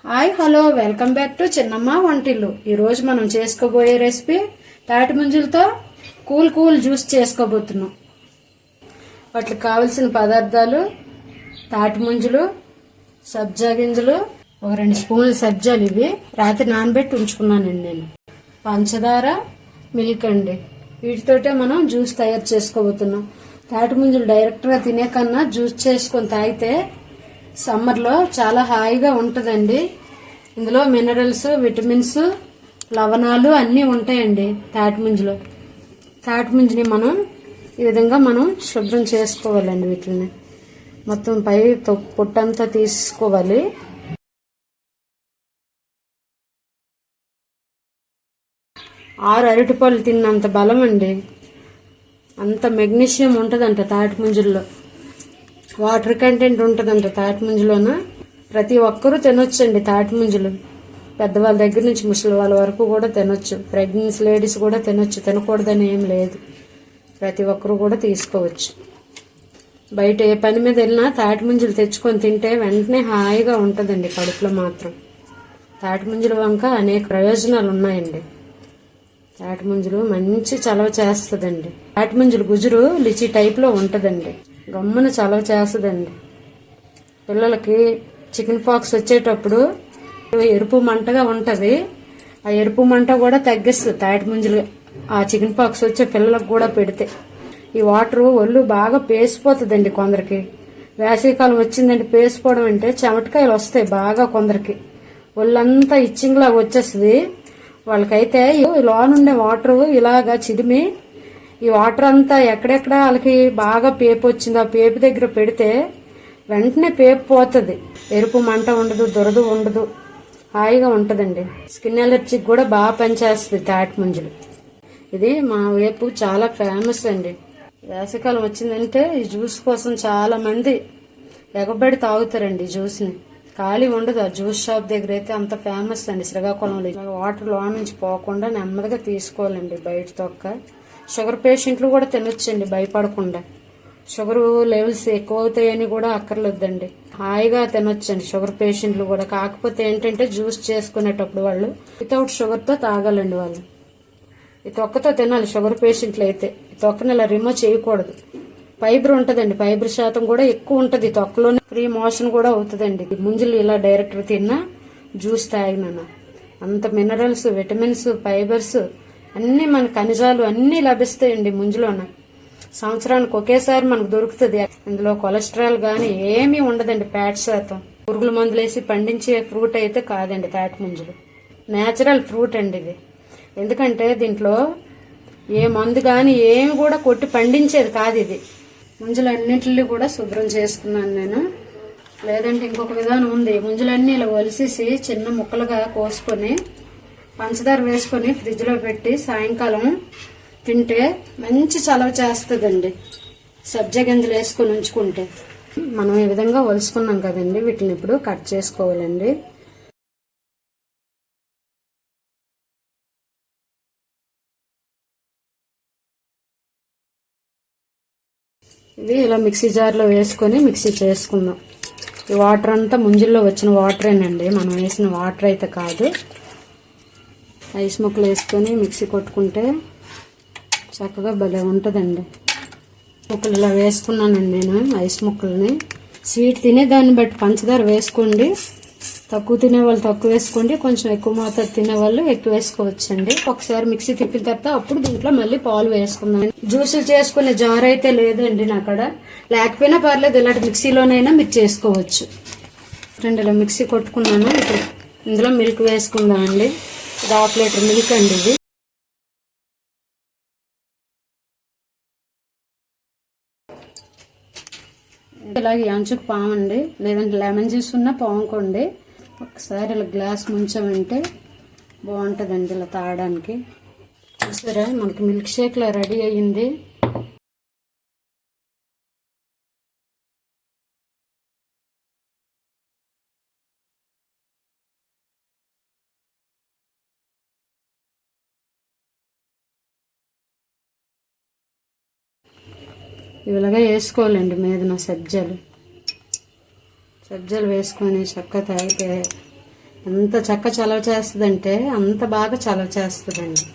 Hi hello welcome back to చిన్నమ్మ వంటిల్లు. ఈరోజు మనం చేసుకోబోయే రెసిపీ తాటి ముంజలతో కూల్ జ్యూస్ చేసుకోబోతున్నాం. వాటికి కావలసిన పదార్థాలు తాటి ముంజలు, సబ్జా గింజలు, ఒక 2 స్పూన్లు సబ్జాలు, ఇవి రాత్రి నానబెట్టి ఉంచుకున్నానండి నేను, పంచదార, మిల్క్ అండి. వీటితోటే మనం జ్యూస్ తయారు చేసుకోబోతున్నాం. తాటి ముంజలు డైరెక్ట్గా తినే కన్నా జ్యూస్ చేసుకొని తాగితే సమ్మర్లో చాలా హాయిగా ఉంటుందండి. ఇందులో మినరల్స్, విటమిన్స్, లవణాలు అన్నీ ఉంటాయండి తాటి ముంజలో. తాటి ముంజని మనం ఈ విధంగా మనం శుభ్రం చేసుకోవాలండి. వీటిని మొత్తం పై పొట్టంతా తీసుకోవాలి. ఆరు అరటిపళ్ళు తిన్నంత బలం అండి, అంత మెగ్నీషియం ఉంటుందంట తాటి ముంజల్లో. వాటర్ కంటెంట్ ఉంటుందంట తాటి ముంజలోన. ప్రతి ఒక్కరూ తినొచ్చండి తాటి ముంజలు. పెద్దవాళ్ళ దగ్గర నుంచి ముసలి వాళ్ళ వరకు కూడా తినొచ్చు. ప్రెగ్నెన్సీ లేడీస్ కూడా తినొచ్చు, తినకూడదని ఏం లేదు. ప్రతి ఒక్కరూ కూడా తీసుకోవచ్చు. బయట ఏ పని మీద వెళ్ళినా తాటి ముంజలు తెచ్చుకొని తింటే వెంటనే హాయిగా ఉంటుందండి కడుపులో మాత్రం. తాటి ముంజల వంక అనేక ప్రయోజనాలు ఉన్నాయండి. తాటి ముంజలు మంచి చలవ చేస్తుందండి. తాటి ముంజలు గుజురు లిచి టైప్లో ఉంటుందండి, గమ్మున చలవ చేస్తుందండి. పిల్లలకి చికెన్ పాక్స్ వచ్చేటప్పుడు ఎరుపు మంటగా ఉంటుంది, ఆ ఎరుపు మంట కూడా తగ్గిస్తుంది తాటి ముంజలు. ఆ చికెన్ పాక్స్ వచ్చే పిల్లలకు కూడా పెడితే ఈ వాటర్ ఒళ్ళు బాగా పేసిపోతుందండి కొందరికి. వేసవికాలం వచ్చిందంటే పేసిపోవడం అంటే చెమటకాయలు వస్తాయి బాగా కొందరికి, ఒళ్ళంతా ఇచ్చింగ్ లాగా వచ్చేస్తుంది వాళ్ళకైతే. లోనుండే వాటర్ ఇలాగా చిదిమి ఈ వాటర్ అంతా ఎక్కడెక్కడ వాళ్ళకి బాగా పేపు వచ్చింది, ఆ పేపు దగ్గర పెడితే వెంటనే పేపు పోతుంది. ఎరుపు మంట ఉండదు, దురద ఉండదు, హాయిగా ఉంటుందండి. స్కిన్ ఎలర్జీకి కూడా బాగా పనిచేస్తుంది తాటి ముంజలు. ఇది మా వైపు చాలా ఫేమస్ అండి. వేసవికాలం వచ్చిందంటే ఈ జ్యూస్ కోసం చాలా మంది ఎగబడి తాగుతారండి ఈ జ్యూస్ని. ఖాళీ ఉండదు. ఆ జ్యూస్ షాప్ దగ్గర అయితే అంత ఫేమస్ అండి శ్రీకాకుళంలో. వాటర్ లో నుంచి పోకుండా నెమ్మదిగా తీసుకోవాలండి బయట తొక్క. షుగర్ పేషెంట్లు కూడా తినొచ్చండి భయపడకుండా. షుగర్ లెవెల్స్ ఎక్కువ అవుతాయని కూడా అక్కర్లేదండి, హాయిగా తినొచ్చండి షుగర్ పేషెంట్లు కూడా. కాకపోతే ఏంటంటే జ్యూస్ చేసుకునేటప్పుడు వాళ్ళు వితౌట్ షుగర్తో తాగాలండి. వాళ్ళు ఈ తొక్కతో తినాలి షుగర్ పేషెంట్లు అయితే. ఈ తొక్కని ఇలా రిమూవ్ చేయకూడదు. ఫైబర్ ఉంటుందండి, ఫైబర్ శాతం కూడా ఎక్కువ ఉంటుంది తొక్కలోనే. ఫ్రీ మోషన్ కూడా అవుతుందండి ముంజలు ఇలా డైరెక్ట్ తిన్నా జ్యూస్ తాగినా. అంత మినరల్స్, విటమిన్స్, ఫైబర్స్ అన్నీ, మన ఖనిజాలు అన్నీ లభిస్తాయండి ముంజలోన. సంవత్సరానికి ఒకేసారి మనకు దొరుకుతుంది. ఇందులో కొలెస్ట్రాల్ గానీ ఏమీ ఉండదండి, ఫ్యాట్ శాతం. పురుగుల మందులేసి పండించే ఫ్రూట్ అయితే కాదండి తాటి ముంజలు. నేచురల్ ఫ్రూట్ అండి ఇది. ఎందుకంటే దీంట్లో ఏ మందు గాని ఏమి కూడా కొట్టి పండించేది కాదు ఇది. ముంజలన్నింటినీ కూడా శుభ్రం చేసుకున్నాను నేను. లేదంటే ఇంకొక విధానం ఉంది. ముంజలన్నీ ఇలా ఒలిసేసి చిన్న ముక్కలుగా కోసుకొని పంచదార వేసుకొని ఫ్రిడ్జ్ లో పెట్టి సాయంకాలం తింటే మంచి చలవ చేస్తుందండి. సబ్జా గింజలు వేసుకొని ఉంచుకుంటే. మనం ఈ విధంగా ఒలుసుకున్నాం కదండి, వీటిని ఇప్పుడు కట్ చేసుకోవాలండి. ఇవి ఇలా మిక్సీ జార్లో వేసుకొని మిక్సీ చేసుకుందాం. ఈ వాటర్ అంతా ముంజల్లో వచ్చిన వాటరేనండి, మనం వేసిన వాటర్ అయితే కాదు. ఐస్ ముక్కలు వేసుకొని మిక్సీ కొట్టుకుంటే చక్కగా భలే ఉంటుందండి. ముక్కలు ఇలా వేసుకున్నానండి నేను ఐస్ ముక్కల్ని. స్వీట్ తినేదాన్ని బట్టి పంచదార వేసుకోండి, తక్కువ తినేవాళ్ళు తక్కువ వేసుకోండి, కొంచెం ఎక్కువ మోతాదు తినేవాళ్ళు ఎక్కువ వేసుకోవచ్చండి. ఒకసారి మిక్సీ తిప్పిన తర్వాత అప్పుడు దీంట్లో మళ్ళీ పాలు వేసుకుందాం. జ్యూసులు చేసుకునే జార్ అయితే లేదండి నా కాడ, లేకపోయినా పర్లేదు, ఇలాంటి మిక్సీలోనైనా మీరు చేసుకోవచ్చు. ఇలా మిక్సీ కొట్టుకున్నాను. ఇప్పుడు ఇందులో మిల్క్ వేసుకుందామండి. ఇది 1/2 లీటర్ మిల్క్ అండి ఇది. ఇలాగే అంచుకు పామండి, లేదంటే లెమన్ జ్యూస్ ఉన్నా పాముకోండి. ఒకసారి ఇలా గ్లాస్ ముంచామంటే బాగుంటుందండి ఇలా తాగడానికి. చూసారా మనకి మిల్క్ షేక్ లా రెడీ అయ్యింది. ఇలాగా వేసుకోవాలండి మీద సబ్జాలు వేసుకొని చక్కగా తాగితే ఎంత చక్క చలవ చేస్తుందంటే అంత బాగా చలవ చేస్తుందండి.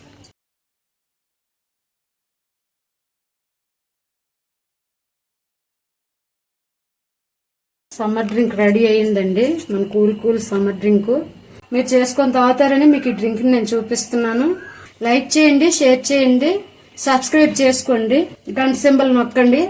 సమ్మర్ డ్రింక్ రెడీ అయ్యిందండి. మన కూల్ సమ్మర్ డ్రింక్ మీరు చేసుకొని తాగుతారని మీకు ఈ డ్రింక్ నేను చూపిస్తున్నాను. లైక్ చేయండి, షేర్ చేయండి, సబ్స్క్రైబ్ చేసుకోండి, గంట సింబల్ నొక్కండి.